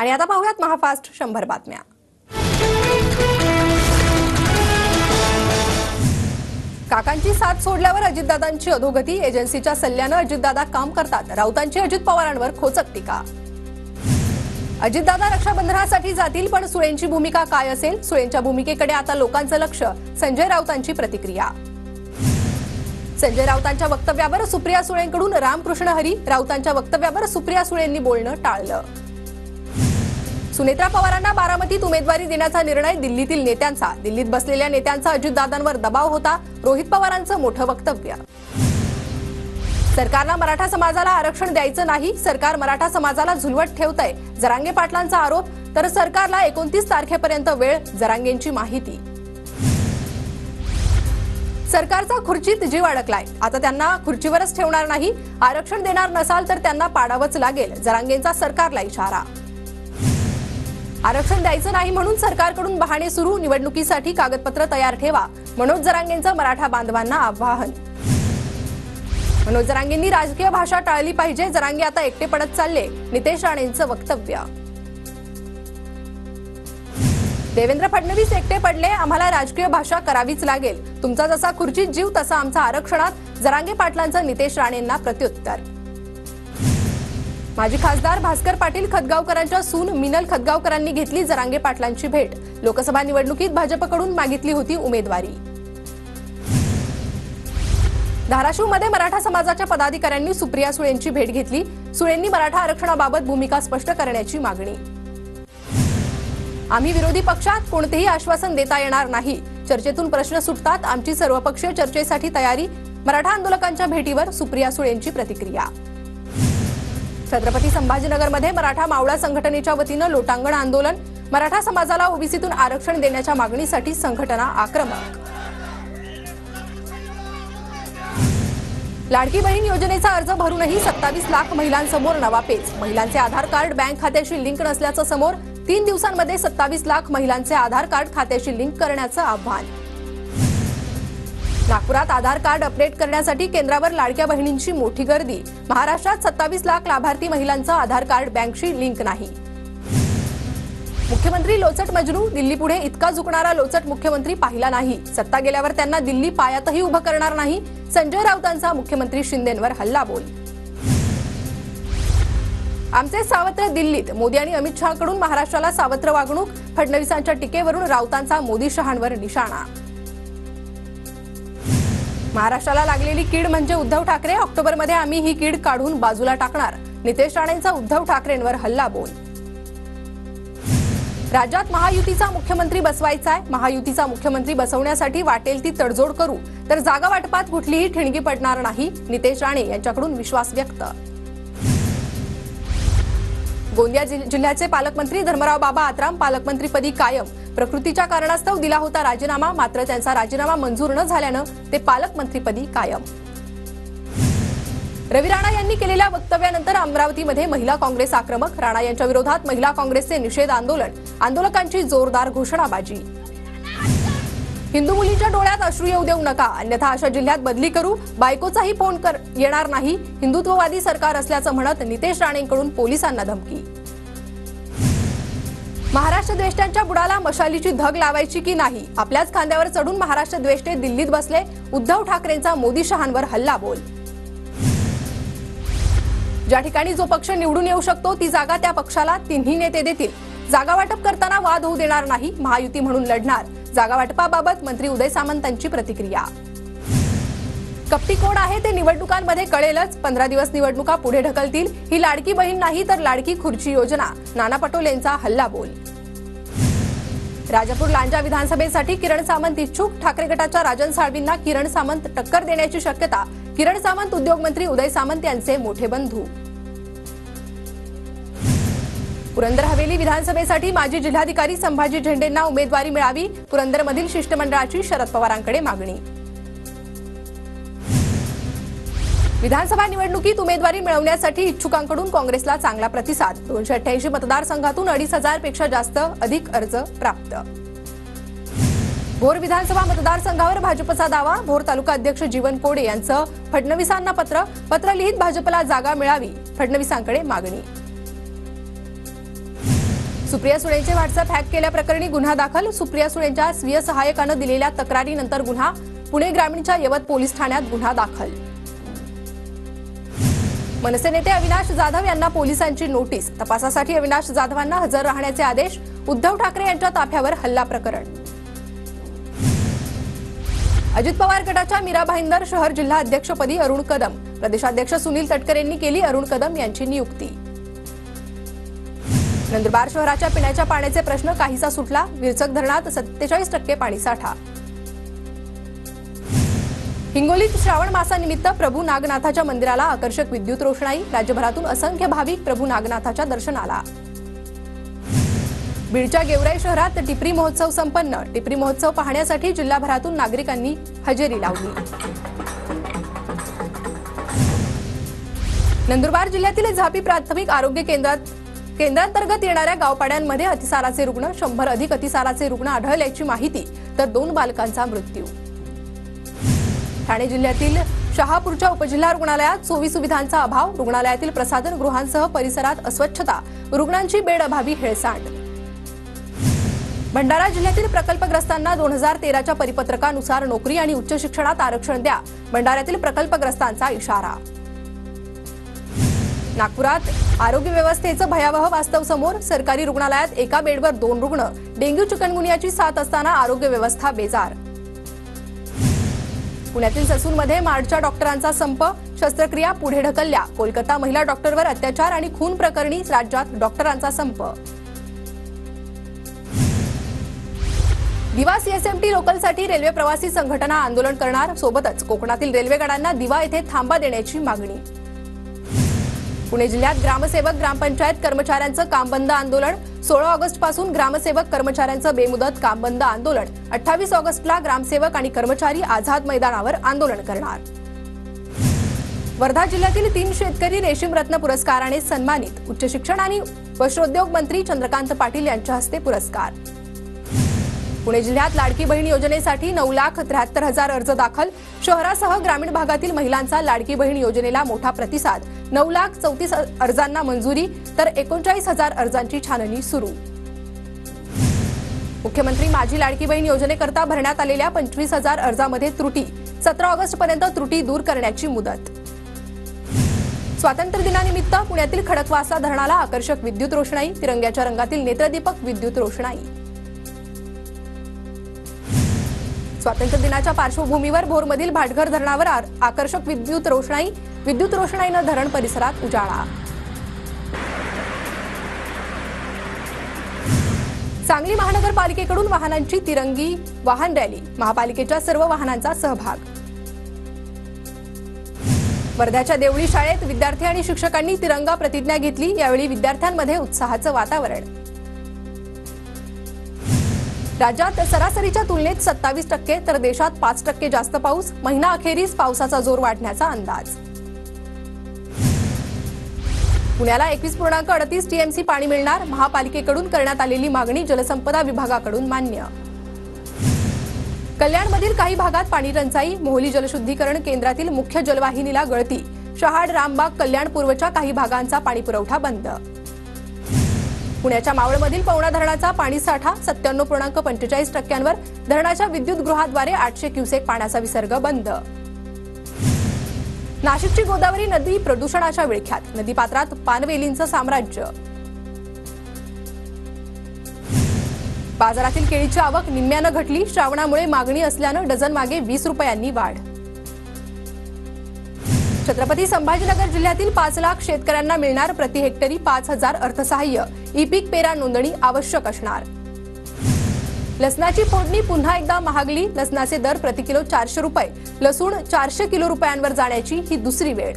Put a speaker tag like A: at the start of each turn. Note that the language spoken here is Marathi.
A: आणि आता पाहूयात महाफास्ट 100 बातम्या। काकांची साथ सोडल्यावर अजितदादांची अधोगती, एजन्सीच्या सल्ल्याने अजितदादा काम करतात, राऊतांची अजित पवारांवर खोचक टीका। अजितदादा रक्षाबंधनासाठी जातील, पण सुळेंची भूमिका काय असेल? सुळेंच्या भूमिकेकडे आता लोकांचं लक्ष, संजय राऊतांची प्रतिक्रिया। संजय राऊतांच्या वक्तव्यावर सुप्रिया सुळेंकडून रामकृष्ण हरी, राऊतांच्या वक्तव्यावर सुप्रिया सुळेंनी बोलणं टाळलं। सुनेत्रा पवारांना बारामतीत उमेदवारी देण्याचा निर्णय दिल्लीतील नेत्यांचा, दिल्लीत बसलेल्या नेत्यांचा अजितदादांवर दबाव होता, रोहित पवारांचं मोठं वक्तव्य। सरकारला मराठा समाजाला आरक्षण द्यायचं नाही, सरकार मराठा समाजाला झुलवत ठेवतंय, जरांगे पाटलांचा आरोप, तर सरकारला 29 तारखेपर्यंत वेळ, जरांगेंची माहिती। सरकारचा खुर्चीत जीव अडकलाय, आता त्यांना खुर्चीवरच ठेवणार नाही, आरक्षण देणार नसाल तर त्यांना पाडावंच लागेल, जरांगेंचा सरकारला इशारा। आरक्षण द्यायचं नाही म्हणून सरकारकडून बहाणे सुरू, निवडणुकीसाठी कागदपत्र तयार ठेवा, मनोज जरांगेंचं मराठा बांधवांना आवाहन। मनोज जरांगेंनी राजकीय भाषा टाळली पाहिजे, जरांगे आता एकटे पडत चालले, नितेश राणेंचं वक्तव्य। देवेंद्र फडणवीस एकटे पडले, आम्हाला राजकीय भाषा करावीच लागेल, तुमचा जसा खुर्चीत जीव तसा आमचा आरक्षणात, जरांगे पाटलांचं नितेश राणेंना प्रत्युत्तर। माजी खासदार भास्कर पाटील खतगावकरांच्या सून मिनल खतगावकरांनी घेतली जरांगे पाटलांची भेट, लोकसभा निवडणुकीत भाजपकडून मागितली होती उमेदवारी। धाराशिवमध्ये मराठा समाजाच्या पदाधिकाऱ्यांनी सुप्रिया सुळेंची भेट घेतली, सुळेंनी मराठा आरक्षणाबाबत भूमिका स्पष्ट करण्याची मागणी। आम्ही विरोधी पक्षात कोणतेही आश्वासन देता येणार नाही, चर्चेतून प्रश्न सुटतात, आमची सर्वपक्षीय चर्चेसाठी तयारी, मराठा आंदोलकांच्या भेटीवर सुप्रिया सुळेंची प्रतिक्रिया। छत्रपती संभाजीनगरमध्ये मराठा मावळा संघटनेच्या वतीनं लोटांगण आंदोलन, मराठा समाजाला ओबीसीतून आरक्षण देण्याच्या मागणीसाठी संघटना आक्रमक। लाडकी बहीण योजनेचा अर्ज भरूनही 27 लाख महिलांसमोर नवा पेच, महिलांचे आधार कार्ड बँक खात्याशी लिंक नसल्याचं समोर, 3 दिवसांमध्ये 27 लाख महिलांचे आधार कार्ड खात्याशी लिंक करण्याचं आव्हान। नागपुरात आधार कार्ड अपडेट करण्यासाठी केंद्रावर लाडक्या बहिणींची मोठी गर्दी, महाराष्ट्रात 27 लाख लाभार्थी महिलांचं आधार कार्ड बँकशी लिंक नाही। मुख्यमंत्री लोचट मजनू, दिल्लीपुढे इतका झुकणारा लोचट मुख्यमंत्री पाहिला नाही, सत्ता गेल्यावर त्यांना दिल्ली पायातही उभं करणार नाही, संजय राऊतांचा मुख्यमंत्री शिंदेंवर हल्लाबोल। आमचे सावत्र दिल्लीत, मोदी आणि अमित शहाकडून महाराष्ट्राला सावत्र वागणूक, फडणवीसांच्या टीकेवरून राऊतांचा मोदी शहांवर निशाणा। महाराष्ट्राला लागलेली कीड म्हणजे उद्धव ठाकरे, ऑक्टोबरमध्ये आम्ही ही कीड काढून बाजूला टाकणार, नितेश राणेंचा उद्धव ठाकरेंवर हल्लाबोल। राज्यात महायुतीचा मुख्यमंत्री बसवायचा आहे, महायुतीचा मुख्यमंत्री बसवण्यासाठी वाटेल ती तडजोड करू, तर जागा वाटपात कुठलीही ठिणगी पडणार नाही, नितेश राणे यांच्याकडून विश्वास व्यक्त। गोंदिया जिल्ह्याचे पालकमंत्री धर्मराव बाबा आत्राम पालकमंत्रीपदी कायम, प्रकृतीच्या कारणास्तव दिला होता राजीनामा, मात्र त्यांचा राजीनामा मंजूर न झाल्यानं ते पालकमंत्रीपदी कायम। रवी राणा यांनी केलेल्या वक्तव्यानंतर अमरावतीमध्ये महिला काँग्रेस आक्रमक, राणा यांच्या विरोधात महिला काँग्रेसचे निषेध आंदोलन, आंदोलकांची जोरदार घोषणाबाजी। हिंदू मुलींच्या डोळ्यात अश्रू येऊ देऊ नका, अन्यथा अशा जिल्ह्यात बदली करू, बायकोचाही फोन येणार नाही, हिंदुत्ववादी सरकार असल्याचं म्हणत नितेश राणेंकडून पोलिसांना धमकी। महाराष्ट्र द्वेष्ट्यांच्या बुडाला मशालीची धग लावायची की नाही, आपल्याच खांद्यावर चढून महाराष्ट्र द्वेष्टे दिल्लीत बसले, उद्धव ठाकरेंचा मोदी शहांवर हल्लाबोल। ज्या ठिकाणी जो पक्ष निवडून येऊ शकतो ती जागा त्या पक्षाला तिन्ही नेते देतील, जागा वाटप करताना वाद होऊ देणार नाही, महायुती म्हणून लढणार, जागा वाटपाबाबत मंत्री उदय सामंतांची प्रतिक्रिया। कपटी कोण आहे ते निवडणुकांमध्ये कळेलच, 15 दिवस निवडणुका पुढे ढकलतील, ही लाडकी बहीण नाही तर लाडकी खुर्ची योजना, नाना पटोलेंचा हल्लाबोल। राजापूर लांजा विधानसभेसाठी किरण सामंत इच्छुक, ठाकरे गटाच्या राजन साळवींना किरण सामंत टक्कर देण्याची शक्यता, किरण सामंत उद्योगमंत्री उदय सामंत यांचे मोठे बंधू। पुरंदर हवेली विधानसभेसाठी माजी जिल्हाधिकारी संभाजी झेंडेंना उमेदवारी मिळावी, पुरंदरमधील शिष्टमंडळाची शरद पवारांकडे मागणी। विधानसभा निवडणुकीत उमेदवारी मिळवण्यासाठी इच्छुकांकडून काँग्रेसला चांगला प्रतिसाद, 288 मतदारसंघातून 2,500 पेक्षा जास्त अधिक अर्ज प्राप्त। भोर विधानसभा मतदारसंघावर भाजपचा दावा, भोर तालुका अध्यक्ष जीवन कोडे यांचं फडणवीसांना पत्र लिहित भाजपला जागा मिळावी, फडणवीसांकडे मागणी। सुप्रिया सुळेंचे व्हॉट्सअप हॅक केल्याप्रकरणी गुन्हा दाखल. सुप्रिया सुळेंच्या स्वीय सहाय्यकानं दिलेल्या तक्रारीनंतर गुन्हा. पुणे ग्रामीणच्या यवत पोलीस ठाण्यात गुन्हा दाखल. मनसे नेते अविनाश जाधव यांना पोलिसांची नोटीस. तपासासाठी अविनाश जाधवांना हजर राहण्याचे आदेश. उद्धव ठाकरे यांच्या ताफ्यावर हल्ला प्रकरण. अजित पवार गटाच्या मीरा भाईंदर शहर जिल्हा अध्यक्षपदी अरुण कदम. प्रदेशाध्यक्ष सुनील तटकरेंनी केली अरुण कदम यांची नियुक्ती. नंदुरबार शहराच्या पिण्याच्या पाण्याचे प्रश्न काहीसा सुटला. विरचक धरणात 47% पाणीसाठा. हिंगोलीत श्रावण मासानिमित्त प्रभू नागनाथाच्या मंदिराला आकर्षक विद्युत रोषणाई. राज्यभरातून असंख्य भाविक प्रभू नागनाथाच्या दर्शनाला. बीडच्या गेवराई शहरात टिपरी महोत्सव संपन्न. टिपरी महोत्सव पाहण्यासाठी जिल्हाभरातून नागरिकांनी हजेरी लावली. नंदुरबार जिल्ह्यातील झापी प्राथमिक आरोग्य केंद्रांतर्गत येणाऱ्या गावपाड्यांमध्ये अतिसाराचे रुग्ण. 100 अधिक अतिसाराचे रुग्ण आढळल्याची माहिती, तर 2 बालकांचा मृत्यू. ठाणे जिल्ह्यातील शहापूरच्या उपजिल्हा रुग्णालयात सोयी सुविधांचा अभाव. रुग्णालयातील प्रसाधनगृहांसह परिसरात अस्वच्छता. रुग्णांची बेडअभावी हेळसांड. भंडारा जिल्ह्यातील प्रकल्पग्रस्तांना 2013च्या परिपत्रकानुसार नोकरी आणि उच्च शिक्षणात आरक्षण द्या. भंडाऱ्यातील प्रकल्पग्रस्तांचा इशारा. नागपुरात आरोग्य व्यवस्थेचं भयावह वास्तव समोर. सरकारी रुग्णालयात एका बेडवर 2 रुग्ण. डेंग्यू चिकनगुनियाची साथ असताना आरोग्य व्यवस्था बेजार. पुण्यातील ससूनमध्ये मार्डच्या डॉक्टरांचा संप. शस्त्रक्रिया पुढे ढकलल्या. कोलकाता महिला डॉक्टरवर अत्याचार आणि खून प्रकरणी राज्यात डॉक्टरांचा संप. दिवा सीएसएमटी लोकलसाठी रेल्वे प्रवासी संघटना आंदोलन करणार. सोबतच कोकणातील रेल्वेगाड्यांना दिवा येथे थांबा देण्याची मागणी. पुणे जिल्ह्यात ग्रामसेवक ग्रामपंचायत कर्मचाऱ्यांचं काम बंद आंदोलन. 16 ऑगस्टपासून ग्रामसेवक कर्मचाऱ्यांचं बेमुदत काम बंद आंदोलन. 28 ऑगस्टला ग्रामसेवक आणि कर्मचारी आझाद मैदानावर आंदोलन करणार. वर्धा जिल्ह्यातील 3 शेतकरी रेशीम रत्न पुरस्काराने सन्मानित. उच्च शिक्षण आणि वस्त्रोद्योग मंत्री चंद्रकांत पाटील यांच्या हस्ते पुरस्कार. पुणे जिल्ह्यात लाडकी बहीण योजनेसाठी 9,73,000 अर्ज दाखल. शहरासह ग्रामीण भागातील महिलांचा लाडकी बहीण योजनेला मोठा प्रतिसाद. 9,34,000 अर्जांना मंजुरी, तर 39,000 अर्जांची छाननी सुरू. मुख्यमंत्री माझी लाडकी बहीण योजनेकरता भरण्यात आलेल्या 25,000 अर्जामध्ये त्रुटी. 17 ऑगस्टपर्यंत त्रुटी दूर करण्याची मुदत. स्वातंत्र्य दिनानिमित्त पुण्यातील खडकवासला धरणाला आकर्षक विद्युत रोषणाई. तिरंग्याच्या रंगातील नेत्रदीपक विद्युत रोषणाई. स्वातंत्र्य दिनाच्या पार्श्वभूमीवर भोरमधील भाटघर धरणावर आकर्षक विद्युत रोषणाई. विद्युत रोषणाईनं धरण परिसरात उजाळा. सांगली महानगरपालिकेकडून वाहनांची तिरंगी वाहन रॅली. महापालिकेच्या सर्व वाहनांचा सहभाग. वर्ध्याच्या देवळी शाळेत विद्यार्थी आणि शिक्षकांनी तिरंगा प्रतिज्ञा घेतली. यावेळी विद्यार्थ्यांमध्ये उत्साहाचं वातावरण. राज्यात सरासरीच्या तुलनेत 27%, तर देशात 5% जास्त पाऊस. महिना अखेरीस पावसाचा जोर वाढण्याचा अंदाज. पुण्याला 21.38 टीएमसी पाणी मिळणार. महापालिकेकडून करण्यात आलेली मागणी जलसंपदा विभागाकडून मान्य. कल्याणमधील काही भागात पाणी टंचाई. मोहली जलशुद्धीकरण केंद्रातील मुख्य जलवाहिनीला गळती. शहाड, रामबाग, कल्याण पूर्वच्या काही भागांचा पाणीपुरवठा बंद. पुण्याच्या मावळमधील पवना धरणाचा पाणीसाठा 97.45%. धरणाच्या विद्युतगृहाद्वारे 800 क्युसेक पाण्याचा विसर्ग बंद. नाशिकची गोदावरी नदी प्रदूषणाच्या विळख्यात. नदीपात्रात पानवेलींचं साम्राज्य. बाजारातील केळीची आवक निम्म्यानं घटली. श्रावणामुळे मागणी असल्यानं डझन मागे 20 रुपयांनी वाढ. छत्रपती संभाजीनगर जिल्ह्यातील 5 लाख शेतकऱ्यांना मिळणार प्रति हेक्टरी 5,000 अर्थसहाय्य. ई पीक पेरा नोंदणी आवश्यक असणार. लसणाची फोडणी पुन्हा एकदा महागली. लसणाचे दर प्रति किलो 400 रुपये. लसूण 400 किलो रुपयांवर जाण्याची ही दुसरी वेळ.